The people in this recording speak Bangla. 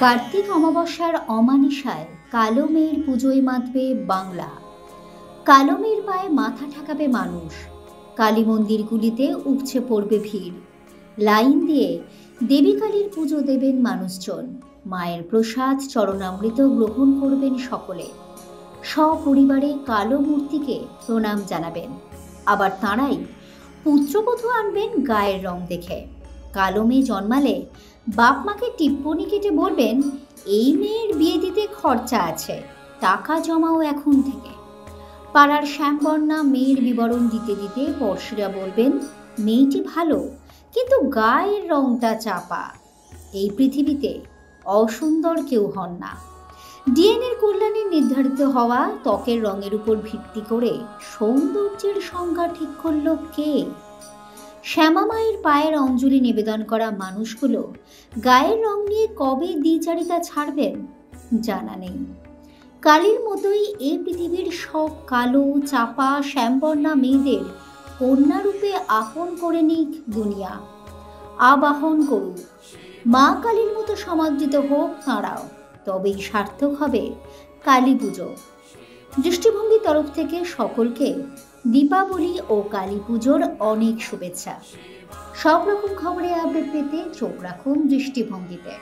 কার্তিক অমাবস্যার অমানিসায় কালো মেয়ের পুজোয় মাতবে বাংলা। কালো মেয়ের পায়ে মাথা ঠেকাবে মানুষ। কালী মন্দিরগুলিতে উপচে পড়বে ভিড়। লাইন দিয়ে দেবী কালীর পুজো দেবেন মানুষজন। মায়ের প্রসাদ চরণামৃত গ্রহণ করবেন সকলে। সপরিবারে কালো মূর্তিকে প্রণাম জানাবেন। আবার তাঁরাই পুত্রবধূ আনবেন গায়ের রং দেখে। কালো মেয়ে জন্মালে বাপ মাকে টিপ্পনি কেটে বলবেন, এই মেয়ের বিয়ে দিতে খরচা আছে, টাকা জমাও এখন থেকে। পাড়ার শ্যামবর্ণা মেয়ের বিবরণ দিতে দিতে পড়শিরা বলবেন, মেয়েটি ভালো, কিন্তু গায়ের রংটা চাপা। এই পৃথিবীতে অসুন্দর কেউ হন না। ডিএনএর কল্যাণে নির্ধারিত হওয়া ত্বকের রঙের উপর ভিত্তি করে সৌন্দর্যের সংজ্ঞা ঠিক করল কে? শ্যামা মায়ের পায়ের অঞ্জলি নিবেদন করা মানুষগুলো গায়ের রং নিয়ে কবে দ্বিচারিতা ছাড়বেন জানা নেই। কালীর মতোই এই পৃথিবীর সব কালো চাপা শ্যামবর্ণা মেয়েদের কন্যারূপে আপন করে নিক দুনিয়া। আবাহন করুক, মা কালীর মতো সমাদৃত হোক তাঁরাও, তবেই সার্থক হবে কালী পুজো। দৃষ্টিভঙ্গির তরফ থেকে সকলকে দীপাবলি ও কালী পুজোর অনেক শুভেচ্ছা। সব রকম খবরে আপডেট পেতে চোখ রাখুন দৃষ্টিভঙ্গিতে।